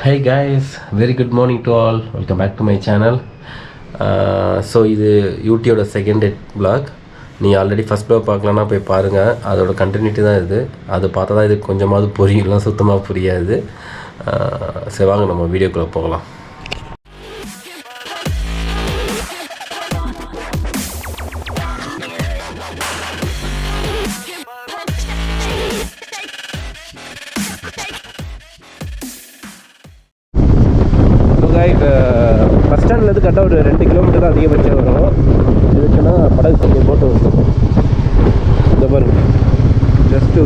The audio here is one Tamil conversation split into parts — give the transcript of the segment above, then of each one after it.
Hi guys, very good morning to all. Welcome back to my channel. So இது யூடியோட செகண்ட் vlog. நீங்கள் ஆல்ரெடி ஃபஸ்ட் vlog பார்க்கலன்னா போய் பாருங்கள். அதோட கண்டினியூட்டி தான் இது. அது பார்த்தா தான் இது கொஞ்சமாவது புரியலாம், சுத்தமாக புரியாது. சரி வாங்க நம்ம வீடியோக்குள்ளே போகலாம். பஸ் ஸ்டாண்ட்லேருந்து கரெக்டாக ஒரு 2 கிலோமீட்டர் தான் அதிகபட்சம் வரும். இதுக்குன்னா படகு கொஞ்சம் போட்டு வரும். இந்த பாருங்க, ஜஸ்ட்டு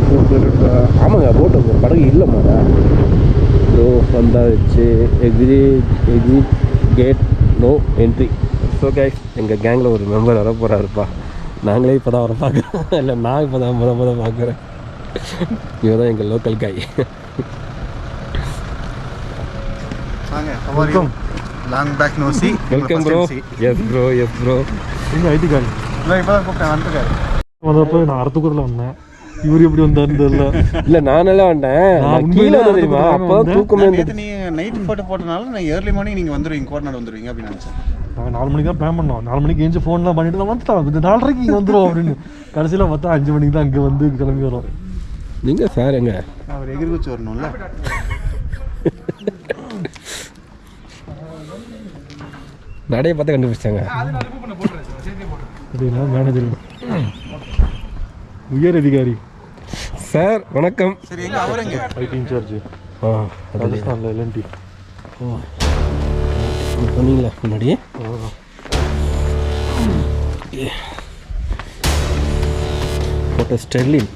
ஆமாங்க போட்டு வரும். படகு இல்லைம்மாங்க. ஸோ வந்தாச்சு. Exit gate no entry. So guys, எங்கள் கேங்கில் ஒரு மெம்பர் வர போகிறாருப்பா. நாங்களே இப்போ தான் வர பார்க்குறோம். இல்லை, நான் இப்போ தான் முத பார்க்குறேன். இவர் தான் எங்கள் லோக்கல் காய். Long back no see. Welcome bro. Yes bro. இங்க ஐடி கார்டு. நான் இப்பதான் கூப்பிட்டேன் வந்துட்டாரு. வந்தப்ப நான் அர்த்தக்குறல வந்தேன். இவரு எப்படி வந்தாருன்னு தெரியல. இல்ல நானெல்லாம் வந்தேன். நான் கீழ வந்து தெரியுமா? அப்பதான் தூக்கமே வந்து. நீங்க நைட் போட்டோ போட்டனால நான் ஏர்லி மார்னிங் நீங்க வந்துருவீங்க, கோர்னர் வந்துருவீங்க அப்படி நினைச்சேன். நான் 4 மணிக்கு தான் பிளான் பண்ணோம். 4 மணிக்கு ஏஞ்சி ஃபோன்லாம் பண்ணிட்டு நான் வந்துட்டேன். 4:30க்கு இங்க வந்துருவோம் அப்படின்னு. கடைசியில பார்த்தா 5 மணிக்கு தான் அங்க வந்து கிளம்பி வரோம். நீங்க சார் எங்க? அவர் எகிர்குச்சி வரணும்ல. நடைய பார்த்து கண்டுபிடிச்சாங்க. அப்படின்னா மேனேஜர், உயர் அதிகாரி சார் வணக்கம். சரி, எங்க அவர் எங்க? IT incharge. ராஜஸ்தான்ல எல்என்டி. சொன்னீங்களா முன்னாடி? போட்டோ ஸ்டெர்லின்.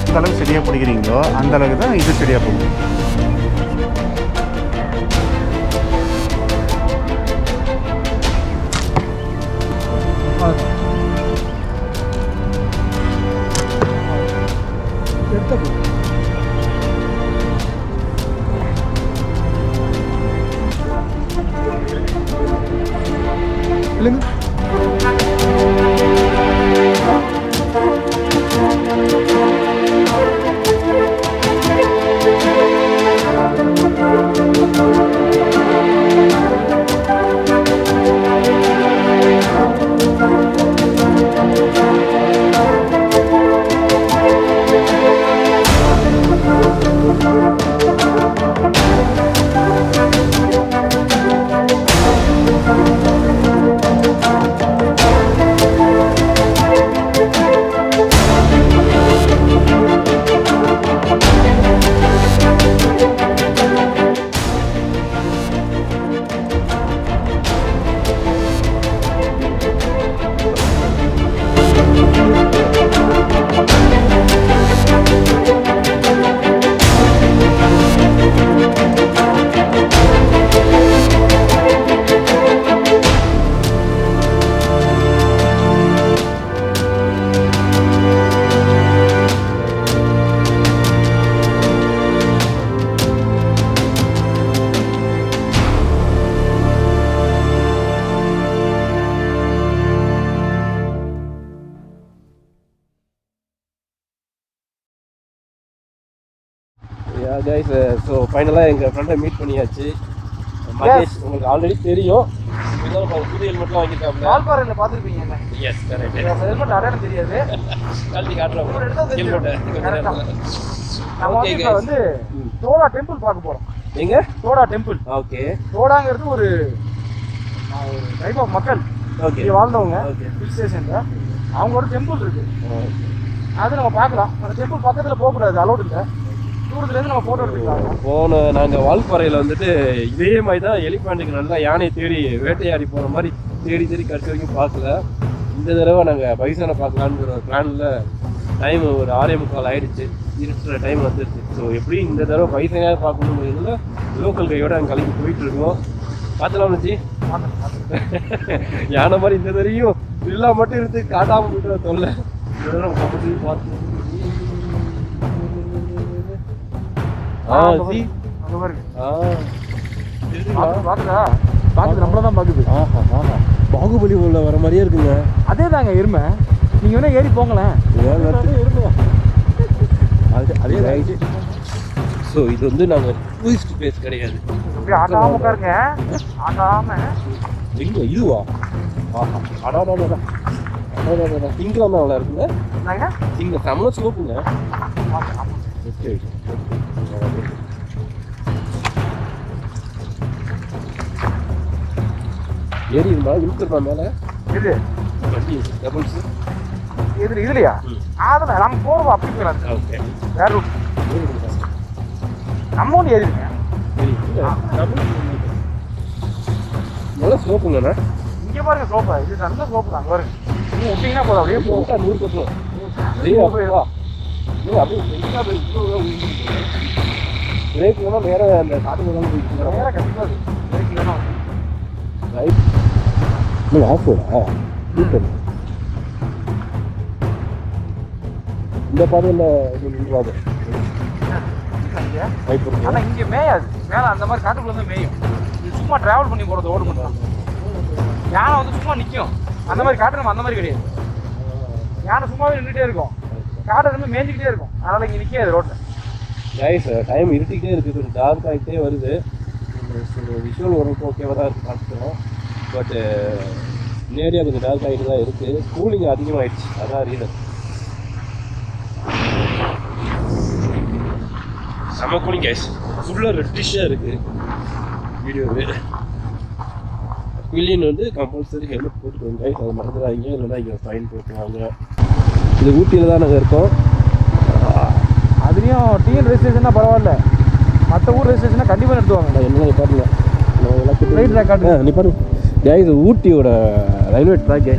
எந்த அளவுக்கு செடியாக பிடிக்கிறீங்களோ அந்த அளவுக்கு தான் இது செடியாக போகும். இல்லைங்க கைஸ், ஸோ ஃபைனலாக எங்கள் ஃப்ரெண்டை மீட் பண்ணியாச்சு. மகேஷ் உங்களுக்கு ஆல்ரெடி தெரியும். புது ஹெல்மெட்லாம் வாங்கிட்டாங்க. வால்பாறையில் பார்த்துருப்பீங்க. Yes correct. ஹெல்மெட் அடையாளம் தெரியாது. கழட்டி காட்டுறோம் ஹெல்மெட்டை. நம்ம இப்போ வந்து தோடா டெம்பிள் பார்க்க போகிறோம். எங்க? தோடா டெம்பிள். ஓகே. தோடாங்கிறது ஒரு டைப் ஆஃப் மக்கள். ஓகே. வாழ்ந்தவங்க ஹில் ஸ்டேஷனில் அவங்களோட டெம்பிள் இருக்கு. அது நம்ம பார்க்கலாம். அந்த டெம்பிள் பக்கத்தில் போகக்கூடாது, அலோடு இல்லை. தூரத்துலேருந்து நம்ம ஃபோட்டோ எடுத்துக்கலாம். போன நாங்கள் வால்பாறையில் வந்துட்டு இதே மாதிரி தான் எலிஃபேண்ட்டுக்கு நல்லா யானையை தேடி வேட்டையாடி போகிற மாதிரி தேடி கடைசி வரைக்கும் பார்க்கல. இந்த தடவை நாங்கள் பைசனை பார்க்கலான்னு ஒரு பிளானில் டைம் ஒரு 6:45 ஆகிடுச்சு. இருக்கிற டைம் வந்துடுச்சு. ஸோ எப்படியும் இந்த தடவை பைசனையாக பார்க்கணுங்கிறதுல லோக்கல் கையோடு அங்கே கிளம்பி போயிட்டுருக்கோம். பார்த்துலாம் வந்துச்சு. யானை மாதிரி இந்த தடவையும் வில்லா மட்டும் இருந்து காட்டாமல் போய்ட்டு தொல்லை. இந்த தடவை பக்கத்துலேயும் பார்த்து பாகுபலி உள்ள வர மாதிரியே இருக்குங்க. அதே தாங்க எருமை. நீங்க வேணா ஏறி போங்களேன். அதே ரைட்டு. ஸோ இது வந்து நாங்கள் டூரிஸ்ட் பிளேஸ் கிடையாது. ஆட்டாம உட்காருங்க. ஆட்டாம எங்க இதுவா? அடாடா திங்கெல்லாம் நல்லா இருக்குங்க. இங்கே செம்ம சோப்புங்க. ஏறி இருந்தா இழுத்துருமா மேலே இது வண்டி டபுள்ஸ் இதுலையா? அதில் நம்ம போகிறோம். அப்படி போயிடலாம். ஓகே, வேற ரூட் நம்ம ஒன்று ஏறிடுங்க. நல்லா சோப்புங்கண்ணா. இங்கே பாருங்க சோப்பா. இது நல்ல சோப்பு தான். பாருங்க நீங்கள் விட்டீங்கன்னா போதும். அப்படியே போட்டா 100%. பிரேக் வேணால் நேராக அந்த காட்டுக்கு தான் போயிட்டு நேராக கண்டிப்பாக பிரேக் வேணும். ரைட். இன்னும் ஆஃப் ரோடா? இந்த பாதையில் நின்றாது. ஆனால் இங்கே மேயாது. மேலே அந்த மாதிரி காட்டுக்குள்ள தான் மேயும். இது சும்மா ட்ராவல் பண்ணி போகிறது. ஓடு பண்ணுறோம். யானை வந்து சும்மா நிற்கும். அந்த மாதிரி காட்டு நம்ம அந்த மாதிரி கிடையாது. யானை சும்மாவே நின்றுட்டே இருக்கும். காட்டை வந்து மேய்ஞ்சிக்கிட்டே இருக்கும். அதனால் இங்கே நிற்காது ரோட்டில். கைஸ் டைம் இருட்டிக்கிட்டே இருக்குது. கொஞ்சம் டார்க் ஆகிட்டே வருது. விஷுவல் ஓரளவுக்கு ஓகேவாக தான் இருக்குது பார்த்துக்கிறோம். பட்டு நேரடியாக கொஞ்சம் டார்க் ஆகிட்டு தான் இருக்குது. கூலிங் அதிகமாகிடுச்சு. அதான் ரீசன். செம்ம கூலிங் கைஸ். ஃபுல்லாக ரெட்டிஷாக இருக்குது வீடியோவு. வில்லியன் வந்து கம்பல்சரி ஹெல்மெட் போட்டுக்கோங்க கைஸ். அதை மறந்துடாதீங்க, இல்லைன்னா இங்கே ஃபைன் போட்டுருவாங்க. இது ஊட்டியில் தான் நாங்கள் இருக்கோம். அதுலேயும் டிஎன் ரெஜிஸ்ட்ரேஷன்னா பரவாயில்ல. மற்ற ஊர் ரெஜிஸ்ட்ரேஷனாக கண்டிப்பாக எடுத்துவாங்க. என்ன பாருங்க, ரைட் ரெக்கார்டு நீ பாருங்க. இது ஊட்டியோட ரயில்வே ட்ராக்.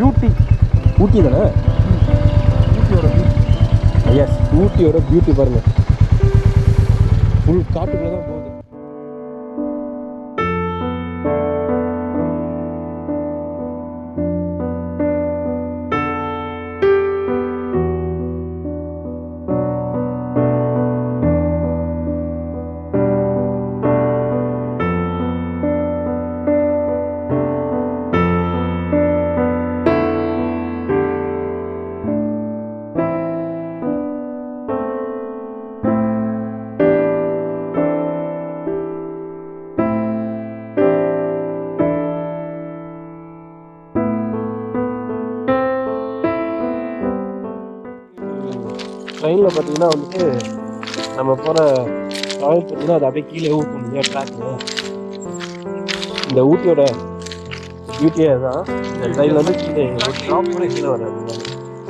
ஊட்டி தானே? ஊட்டியோட எஸ், ஊட்டியோட பியூட்டி பாருங்க. ஃபுல் காட்டுக்குள்ளே தான் போகுது. ட்ரெயினில் பார்த்தீங்கன்னா வந்துட்டு நம்ம போகிற ட்ராவல் பார்த்தீங்கன்னா அது அப்படியே கீழே ஊற்றும் இல்லையா ட்ராக்கு. இந்த ஊட்டியோட பியூட்டியே தான். இந்த ட்ரெயினில் வந்து கீழே ட்ராப் கூட கீழே வராது.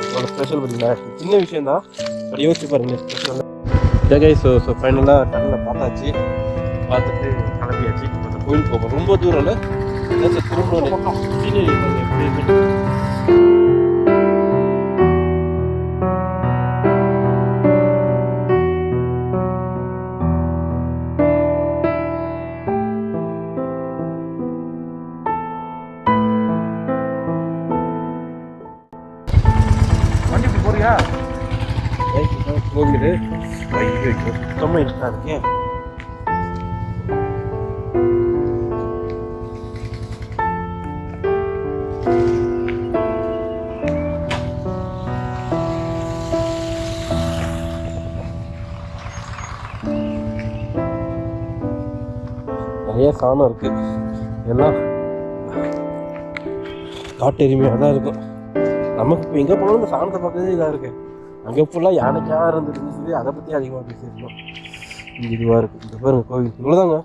அதோட ஸ்பெஷல் பார்த்தீங்கன்னா சின்ன விஷயம் தான், பட் யோசிச்சு பாருங்க ஸ்பெஷல். ஜகை ஸோ ஃபைனலாக டன்னில் பார்த்தாச்சு. பார்த்துட்டு கிளம்பியாச்சு. அந்த கோயில் போகும். ரொம்ப தூரம் இல்லை, ஏதாச்சும் திரும்ப சீனரி எப்படி இருக்கு. கோவில் சுத்தமாக இருக்கா இருக்கேன். நிறைய சாணம் இருக்கு. எல்லாம் காட்டு எருமையாக தான் இருக்கும். நமக்கு இப்போ எங்கே போனாலும் இந்த சாணத்தை பார்க்கறதே இதாக இருக்கு. அங்கே ஃபுல்லாக யானைக்காக இருந்துருந்துன்னு சொல்லி அதை பற்றி அதிகமாக பேசியிருந்தோம். இங்கே இதுவாக இருக்குது. இந்த பாருங்க கோவில் இவ்வளோதாங்க.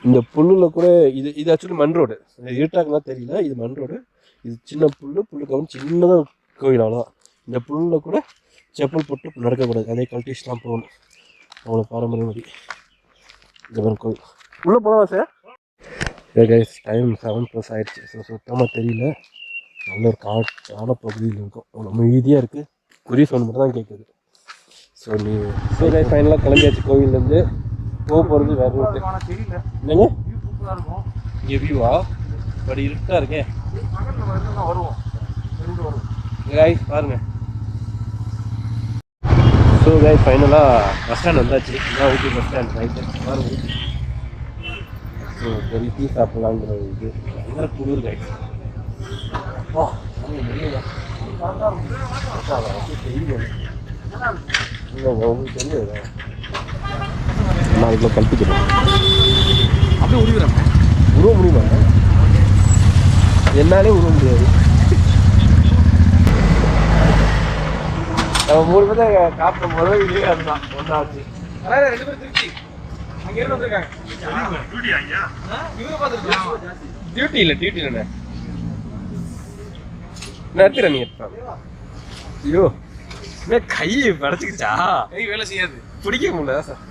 இந்த புல்லில் கூட இது ஆக்சுவலி மண் ரோடு, இருட்டாக்குலாம் தெரியல, இது மண் ரோடு. இது சின்ன புல்லுக்கு வந்து சின்னதாக கோயில் அவ்வளோதான். இந்த புல்லில் கூட செப்பல் போட்டு நடக்கக்கூடாது, அதே கல்டிஷ் தான் போகணும், அவ்வளோ பாரம்பரியம் மாதிரி. இந்த மாதிரி கோயில் உள்ளே போகலாம் சார். கைஸ் டைம் 7+ ஆகிடுச்சு. ஸோ சுத்தமாக தெரியல, நல்ல ஒரு காடான பகுதியில் இருக்கும், அவ்வளோ அமைதியாக இருக்குது, குறி சவுண்ட் மட்டும் தான் கேட்குது. ஸோ கைஸ் ஃபைனலாக கிளம்பியாச்சு கோவிலேருந்து. போக போகிறது வேறு ரூட்டு. என்னங்க இங்கே வியூவா பட் இருட்டாக இருக்கேன். கைஸ் பாருங்கள். ஸோ கைஸ் ஃபைனலாக பஸ் ஸ்டாண்ட் வந்தாச்சு. இதான் ஊட்டி பஸ் ஸ்டாண்ட் ரைட்டு பாருங்கள். ஸோ பெரிய டீ சாப்பிட்லாங்கிற இது பயங்கர குளிர் கைஸ். உங்களுக்கு தெரியாது, நான் இதில் கல்பிக்கிறேன். அப்படியே உருவிடுறேன். உருவ முடியுமா? என்னாலே உருவ முடியாது. நம்ம 3 பேர் காப்பிடும் போது இல்லையே அதுதான் ஒன்றாச்சு. அதாவது 2 பேரும் திருச்சி அங்கே இருந்து வந்திருக்காங்க. டியூட்டி இல்லைண்ணே, நடத்துகிறேன் நீ எடுத்தான். ஐயோ கை படைச்சிக்கிச்சா, கை வேலை செய்யாது, பிடிக்க முடியல சார்.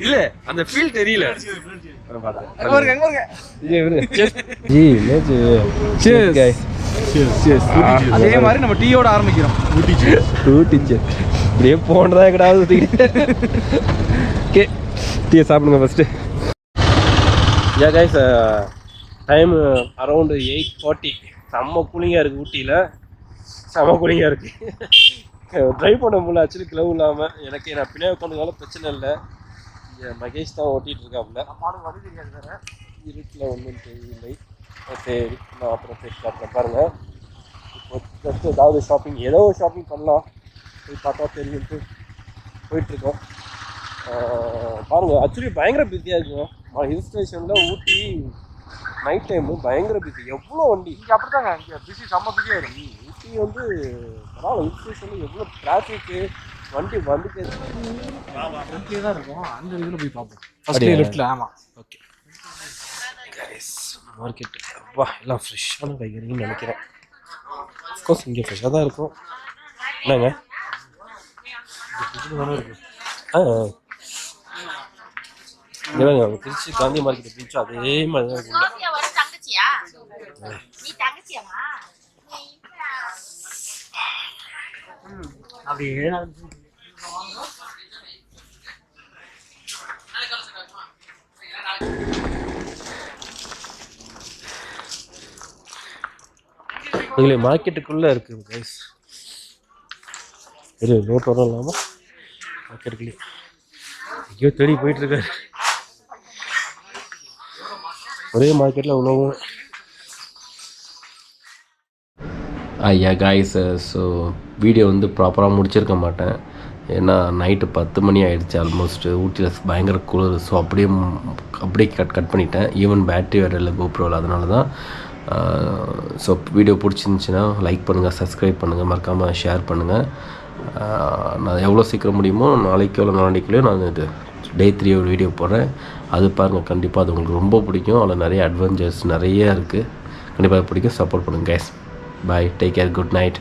இல்ல அந்த ஃபீல் தெரியல. அதே மாதிரி நம்ம டீயோட ஆரம்பிக்கிறோம். இப்படியே போனதா கிடையாது. டீயை சாப்பிடுங்க ஃபர்ஸ்ட். யா கைஸ் டைம் அரௌண்டு 8:40. செம்ம கூலிங்காக இருக்குது ஊட்டியில், செம்ம கூலிங்காக இருக்குது. ட்ரைவ் பண்ண முடியல ஆக்சுவலி க்ளவ் இல்லாமல். எனக்கு நான் பின்னாடி உட்காந்துனால பிரச்சனை இல்லை, மகேஷ் தான் ஓட்டிகிட்டு இருக்காப்புல. இருட்டில் ஒன்றும் தெரியவில்லை. சரி நான் அப்புறம் பேசி காட்டுறேன் பாருங்கள். இப்போ ஜஸ்ட் ஏதாவது ஷாப்பிங், ஏதோ ஷாப்பிங் பண்ணலாம், போய் பார்த்தா தெரியும்ட்டு போயிட்டுருக்கோம். பாருங்கள் ஆக்சுவலி பயங்கர பிஸியாக இருக்கும் ஹில் ஸ்டேஷனில். ஊட்டி நைட் டைமு பயங்கர பிஸி, எவ்வளோ வண்டி இங்கே அப்படி தாங்க, இங்கே பிஸி செம்ம பிஸியாக. ஊட்டி வந்து பரவாயில்ல, ஹில் ஸ்டேஷனில் எவ்வளோ டிராஃபிக்கு, வண்டி வந்துட்டு ஓகே தான் இருக்கும். அந்த இதில் போய் பார்ப்போம் ஃபஸ்ட்டு லெஃப்ட்டில். ஆமாம் ஓகே கைஸ் மார்க்கெட் அப்பா எல்லாம் ஃப்ரெஷ்ஷான காய்கறின்னு நினைக்கிறேன். அஃப்கோர்ஸ் இங்கே ஃப்ரெஷ்ஷாக தான் இருக்கும். என்னங்க இல்லைங்க திருச்சி காந்தி மார்க்கெட் எப்படி அதே மாதிரி தான் இருக்கும். இதில் மார்க்கெட்டுக்குள்ளே இருக்குது கைஸ். இது நோட் வரும் இல்லாமல் மார்க்கெட்டுக்குள்ளே எங்கேயோ தேடி போயிட்டுருக்காரு. ஒரே மார்க்கெட்டில் உணவும். ஐயா காய்ஸ், ஸோ வீடியோ வந்து ப்ராப்பராக முடிச்சிருக்க மாட்டேன், ஏன்னா நைட்டு 10 மணி ஆகிடுச்சு ஆல்மோஸ்ட்டு. ஊட்டியில் பயங்கர குளிர். ஸோ அப்படியே கட் பண்ணிட்டேன். ஈவன் பேட்ரி வேறு இல்லை கோப்ரோவில், அதனால தான். ஸோ வீடியோ பிடிச்சிருந்துச்சின்னா லைக் பண்ணுங்கள், சப்ஸ்கிரைப் பண்ணுங்கள், மறக்காமல் ஷேர் பண்ணுங்கள். நான் எவ்வளோ சீக்கிரம் முடியுமோ நாளைக்கோ இல்லை நாளைக்குள்ளேயோ நான் இது Day 3 ஒரு வீடியோ போடுறேன், அது பாருங்கள். கண்டிப்பாக அது உங்களுக்கு ரொம்ப பிடிக்கும். அதில் நிறைய அட்வென்ச்சர்ஸ் நிறைய இருக்குது, கண்டிப்பாக பிடிக்கும். சப்போர்ட் பண்ணுங்கள் கைஸ். பாய், டேக் கேர், குட் நைட்.